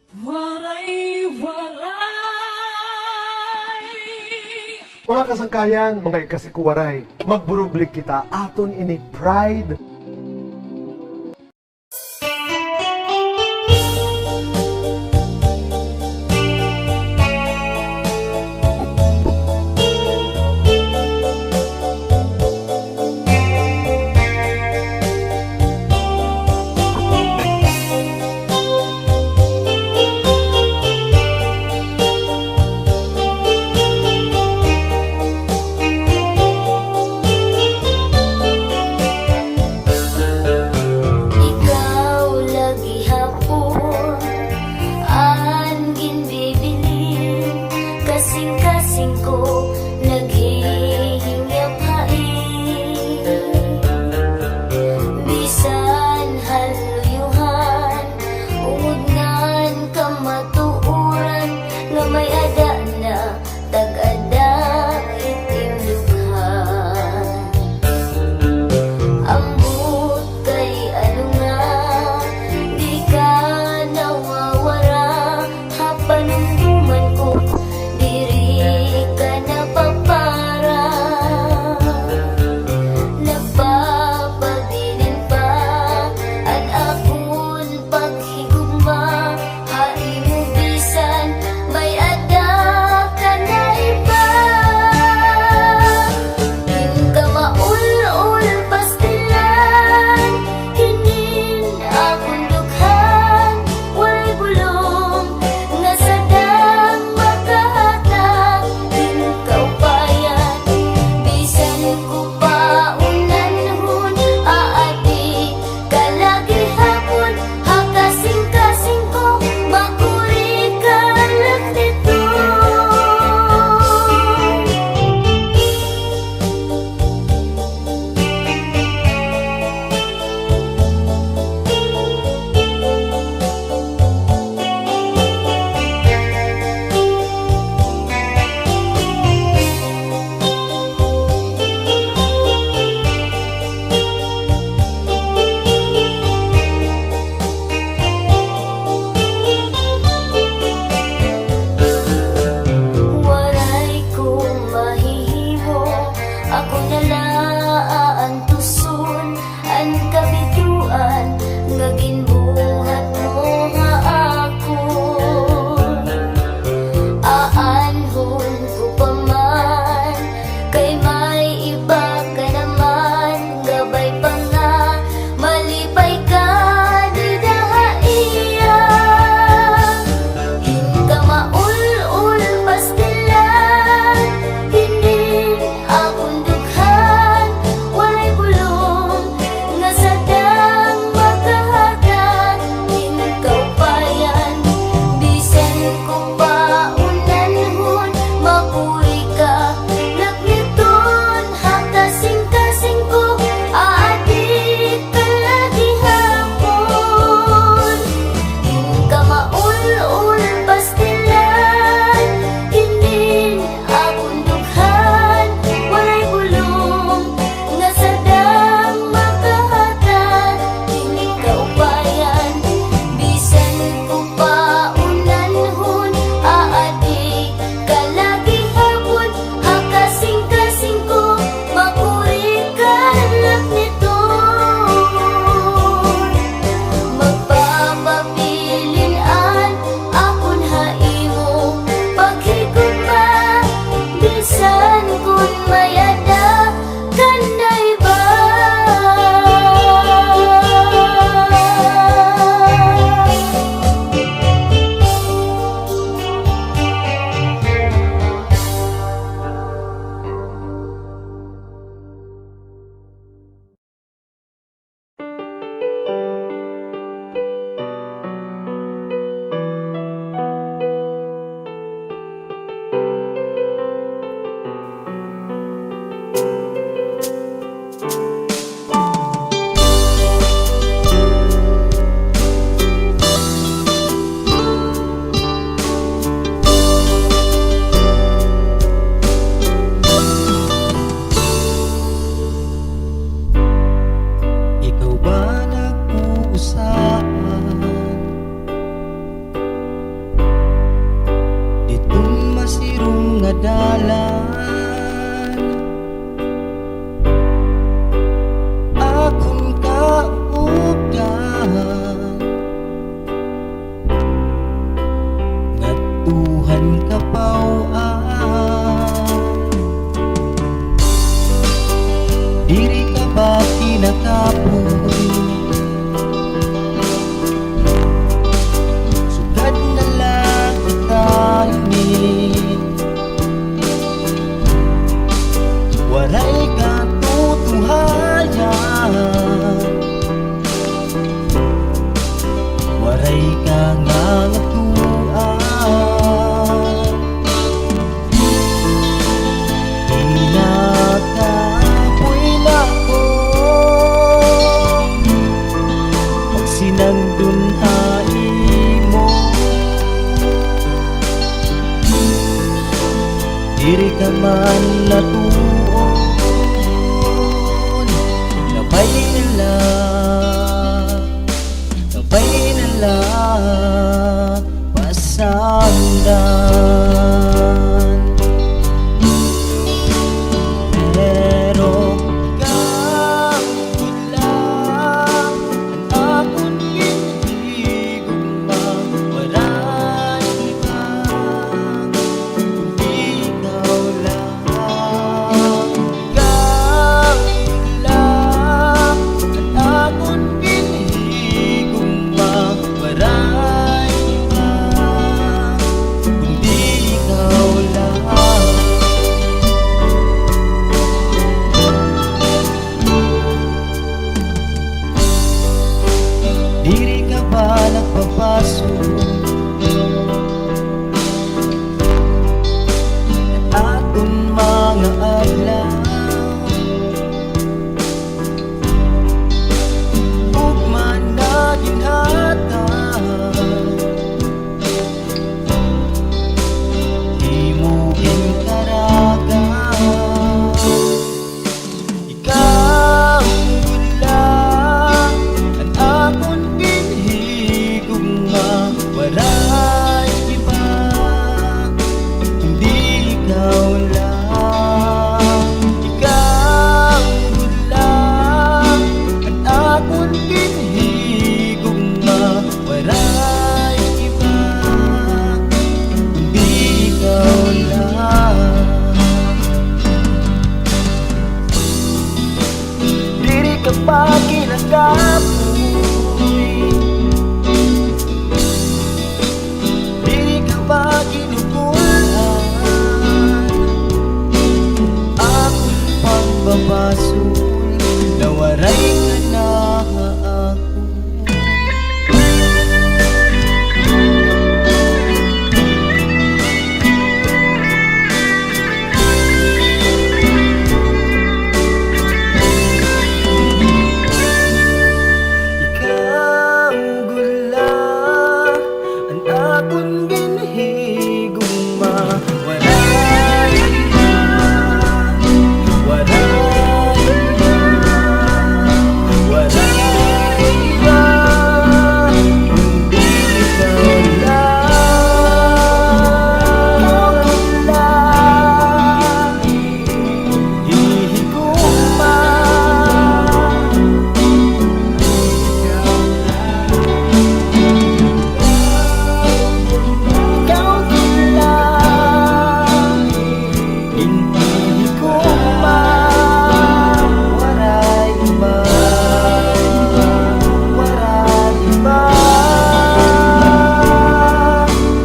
Waray-Waray! Mga kasangkayan, mga ikasikuwaray, magburublik kita aton ini pride. dalan akong kaugan natuhan kapawaan diri ka ba kinakapoy sugad na lang itahinit waray ka tutuhayan waray ka ngangatuan inakapoy na ko pag sinangdunhain mo diri ka man natuon nabay nila pasanggan pero ikaw lang ang akong ginhigugmang waray iba kundi ikaw lang ang akong ginhigugmang waray iba kundi ikaw lang. Diri ka ba nagpapasok ng atong mga adlaw ugman na ginhatag himugin karagaw ikaw lang ang akong ginhigugma waray iba kundi ikaw lang ikaw lang ang akong ginhigugma waray iba kundi ikaw lang diri ka pa kinakapoy diri ka ba ginugulan akong pagbabasol na waray ka na ako ikaw gulang ang akong ginhigugma waray iba waray iba waray iba kundi ikaw lang hihigugma ikaw lang hindi ko waray iba waray iba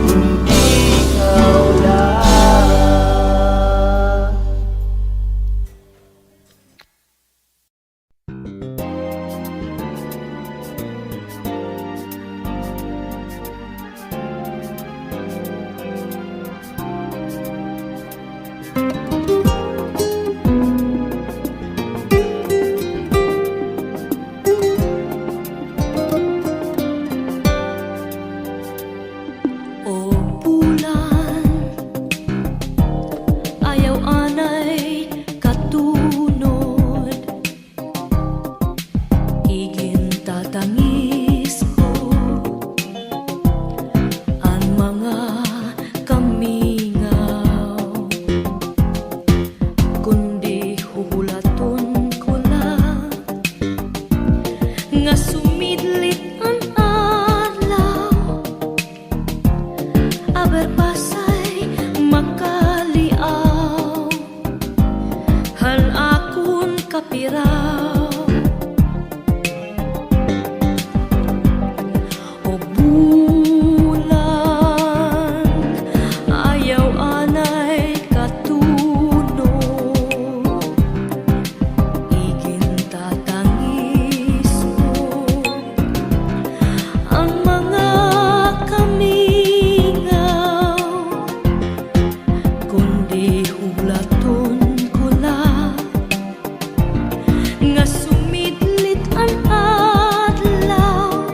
kundi ikaw lang. O bulan, ayaw anay katunod higin tatangis ko ang mga kamingaw aberpasay makaliaw, hal akon kapiraw. O bulan, ayaw anay katuno, igin tatangis mo ang mga kamingaw, kundi hulaton ko la nga sumidlit ang adlaw,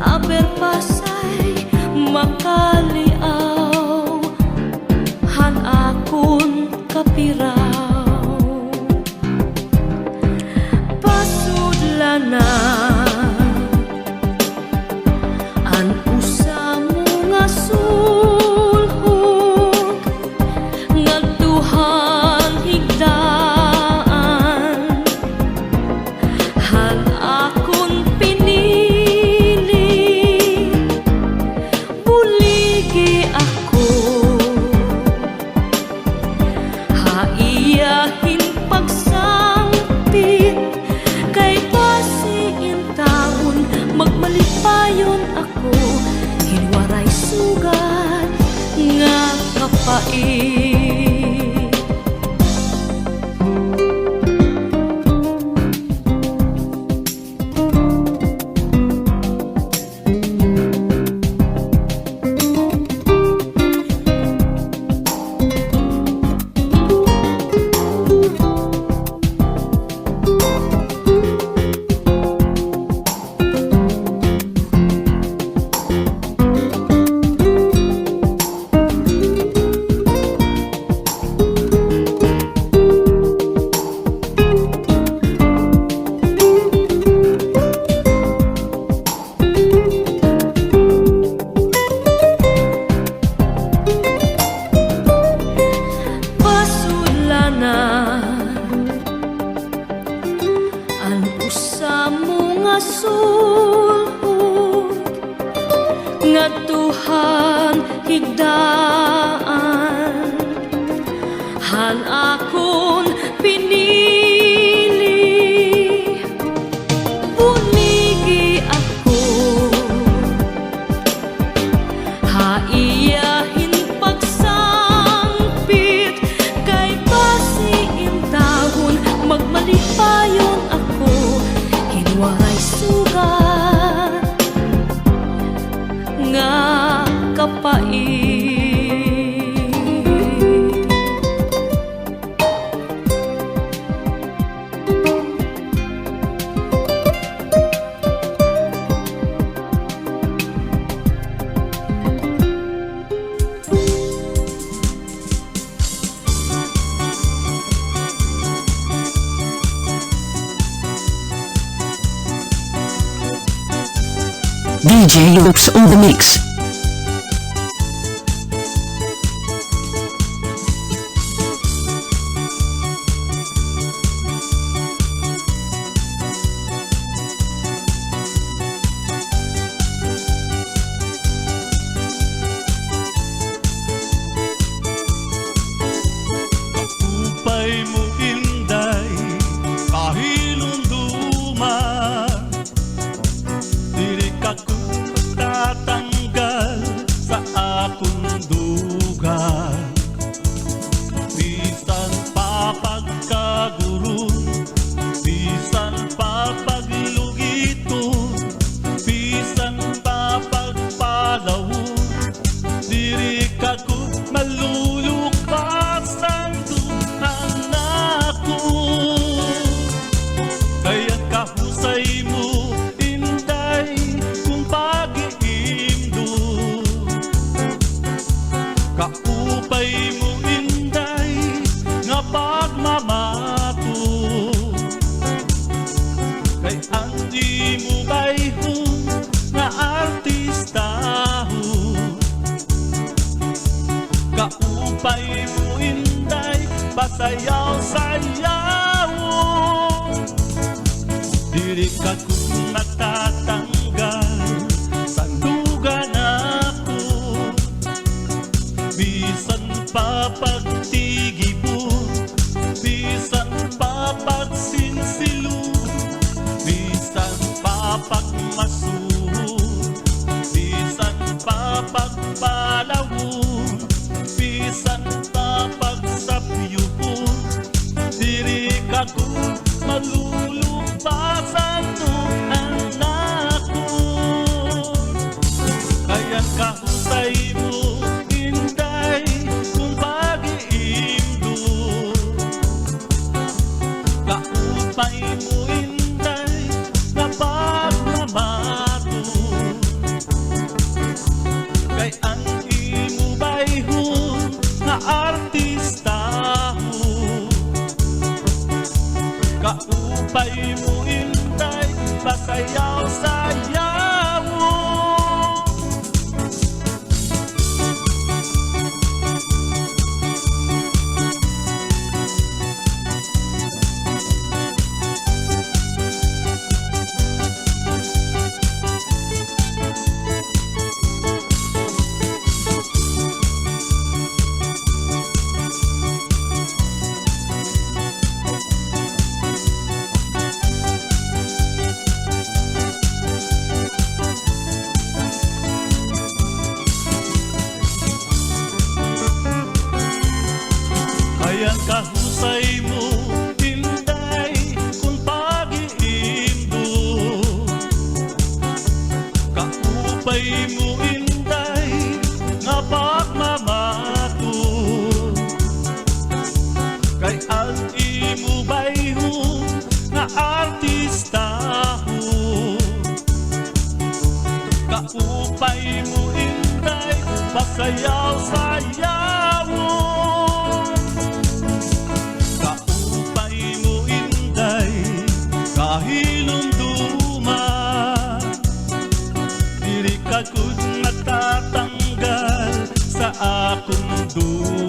aberpasay makaliaw, han akon kapiraw. Pasudlana an usa mo nga sulhok, ngadtuhan higdaan, han akon pinili, buligi ako, haiyahin pagsangpit, kay pasiin taon magmalipayon ako, hinwaray sugat nga kapait. Pasulana an usa mo nga sulhok, ngadtuhan higdaan, han akon pinili, buligi ako, haiyahin pagsangpit, kay pasiin taon magmalipayon ako, hinwaray sugat nga kapait. DJ Yokes on the mix. Upay mo inday kahilong duman, dili ka ko tatanggal sa akong dugan. Bisan pa pagkaguro, bisan pa paglugito, bisan pa pagpalaw, dili ka ko malulukpas ang duhan ako. Kaya't kahusay mo inday kung pag-iimdo, kaupay mo inday nga pagmamato, kay ang di mo bayhon nga artistaho, kaupay mo inday pasayaw-sayaw, dili ka kung natatanggal sa dugan ako. kahusay mo, Inday, kung pag-iimdo. Kaupay mo, Inday, na pagmamato. Kay ang imo bayhon na artista mo. Kaupay mo, Inday, pasayaw-sayaw mo. Kayang kahusay mo, Inday, kung pag-iimdo. Kaupay mo, Inday, nga pagmamato. Kay ang imo bayhon nga artista mo. Kaupay mo, Inday, pasayaw-sayaw mo. Kaupay mo, Inday, kahilom duma. Diri ka kud matatanggal sa akong duwa.